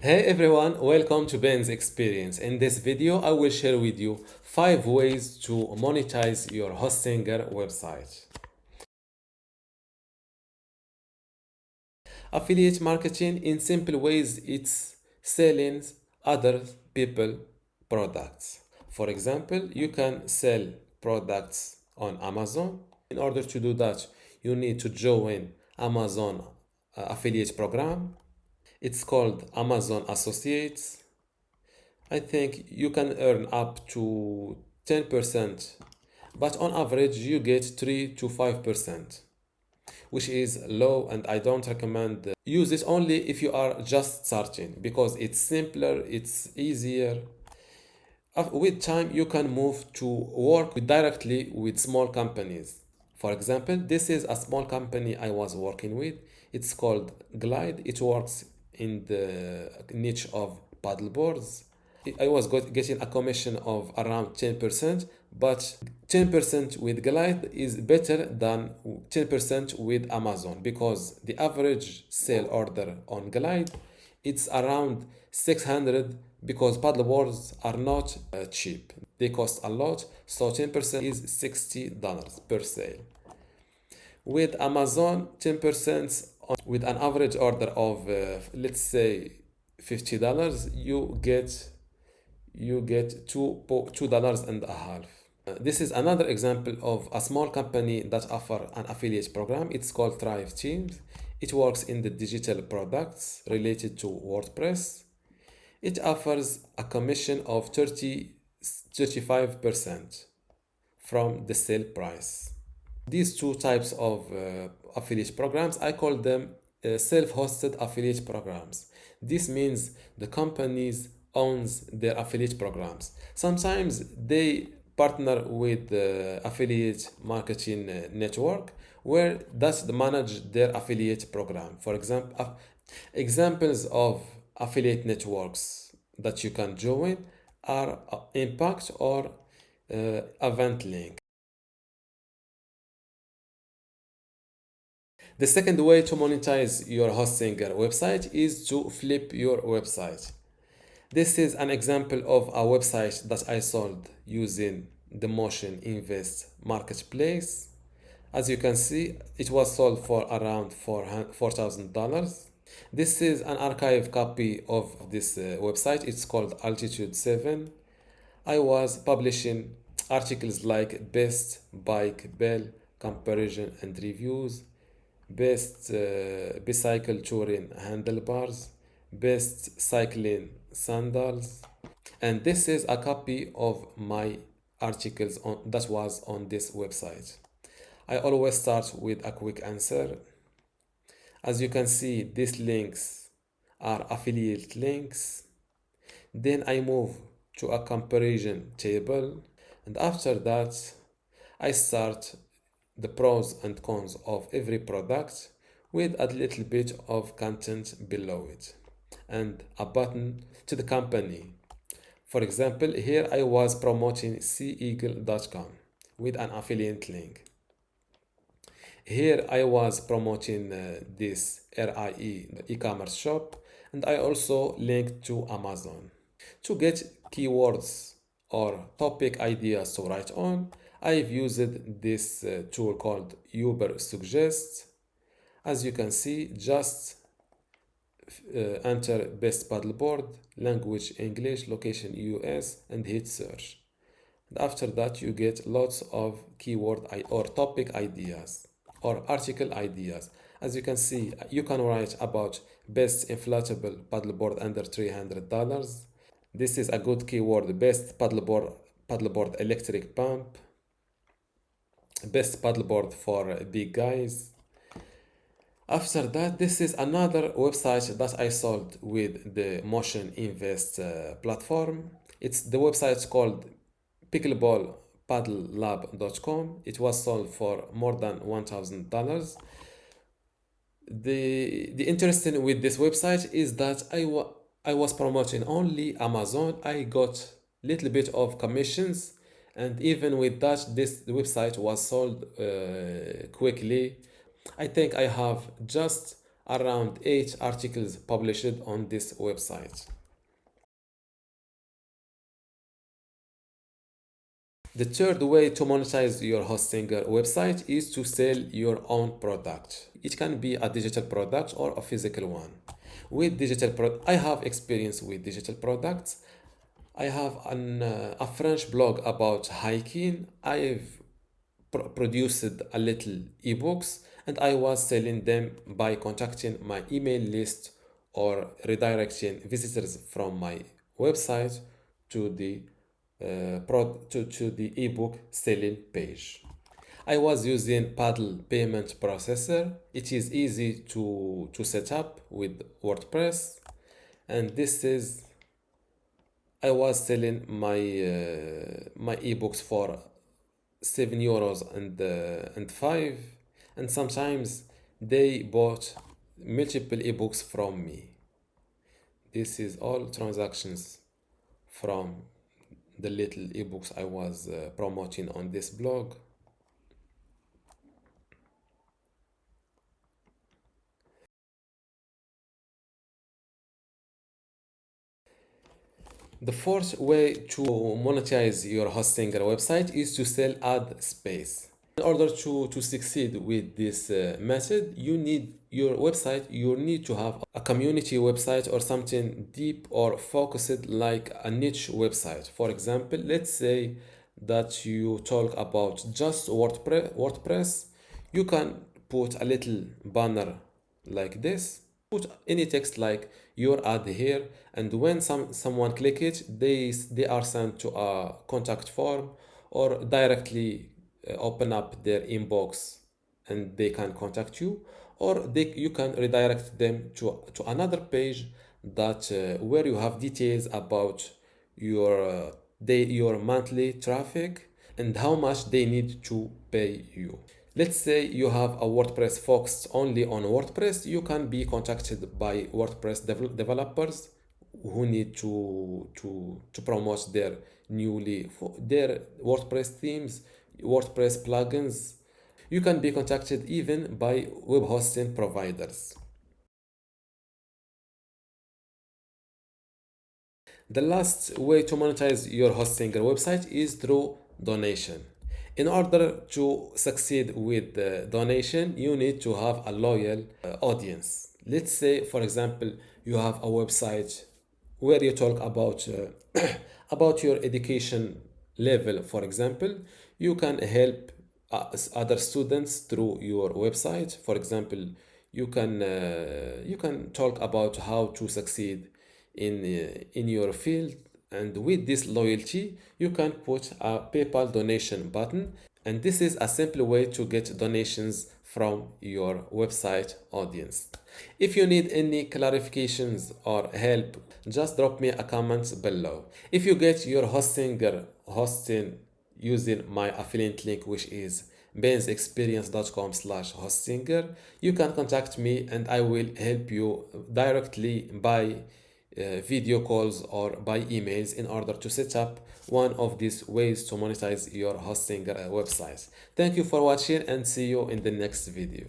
Hey everyone, welcome to Ben's Experience. In this video, I will share with you 5 ways to monetize your Hostinger website. Affiliate marketing in simple ways it's selling other people products. For example, you can sell products on Amazon. In order to do that, you need to join Amazon affiliate program. It's called Amazon Associates. I think you can earn up to 10%, but on average you get 3 to 5%, which is low, and I don't recommend use it only if you are just starting because it's simpler, it's easier. With time you can move to work directly with small companies. For example, this is a small company I was working with. It's called Glide. It works in the niche of paddle boards. I was getting a commission of around 10%, but 10% with Glide is better than 10% with Amazon because the average sale order on Glide it's around 600 because paddleboards are not cheap. They cost a lot, so 10% is $60 per sale. With Amazon, 10% with an average order of let's say $50, you get $2 and a half. This is another example of a small company that offer an affiliate program. It's called Thrive Teams. It works in the digital products related to WordPress. It offers a commission of 35% from the sale price. These two types of affiliate programs, I call them self-hosted affiliate programs. This means the companies owns their affiliate programs. Sometimes they partner with the affiliate marketing network where that's manage their affiliate program. For example, examples of affiliate networks that you can join are Impact or EventLink. The second way to monetize your Hostinger website is to flip your website. This is an example of a website that I sold using the Motion Invest marketplace. As you can see, it was sold for around $4,000. This is an archive copy of this website. It's called Altitude 7. I was publishing articles like best bike bell comparison and reviews, best bicycle touring handlebars, best cycling sandals, and this is a copy of my articles that was on this website. I always start with a quick answer. As you can see, these links are affiliate links. Then I move to a comparison table, and after that I start the pros and cons of every product with a little bit of content below it and a button to the company. For example, here I was promoting seaeagle.com with an affiliate link. Here I was promoting this RIE e-commerce shop, and I also linked to Amazon. To get keywords or topic ideas to write on, I've used this tool called Uber Suggest. As you can see, just enter best paddleboard, language English, location US, and hit search. And after that, you get lots of keyword or topic ideas or article ideas. As you can see, you can write about best inflatable paddleboard under $300. This is a good keyword. Best paddleboard electric pump, best paddleboard for big guys. After that, this is another website that I sold with the Motion Invest platform. It's the website called pickleballpaddlelab.com. It was sold for more than $1,000. The interesting with this website is that I was promoting only Amazon. I got little bit of commissions, and even with that, this website was sold quickly. I think I have just around 8 articles published on this website. The third way to monetize your hosting website is to sell your own product. It can be a digital product or a physical one. I have experience with digital products. I have a French blog about hiking. I've produced a little ebooks and I was selling them by contacting my email list or redirecting visitors from my website to the ebook selling page. I was using Paddle payment processor. It is easy to set up with WordPress, and this is I was selling my ebooks for €7 and 5, and sometimes they bought multiple ebooks from me. This is all transactions from the little ebooks I was promoting on this blog. The fourth way to monetize your hosting website is to sell ad space. In order to succeed with this method, you need to have a community website or something deep or focused like a niche website. For example, let's say that you talk about just WordPress, you can put a little banner like this, put any text like your ad here, and when someone click it, they are sent to a contact form or directly open up their inbox and they can contact you, or you can redirect them to another page that where you have details about your monthly traffic and how much they need to pay you. Let's say you have a WordPress focused only on WordPress. You can be contacted by WordPress developers who need to promote their WordPress themes, WordPress plugins. You can be contacted even by web hosting providers. The last way to monetize your hosting website is through donation. In order to succeed with the donation, you need to have a loyal audience. Let's say, for example, you have a website where you talk about about your education level. For example, you can help other students through your website. For example, you can talk about how to succeed in your field, and with this loyalty you can put a PayPal donation button, and this is a simple way to get donations from your website audience. If you need any clarifications or help, just drop me a comment below. If you get your hosting using my affiliate link, which is bensexperience.com/hostinger, you can contact me and I will help you directly by video calls or by emails in order to set up one of these ways to monetize your hosting websites. Thank you for watching and see you in the next video.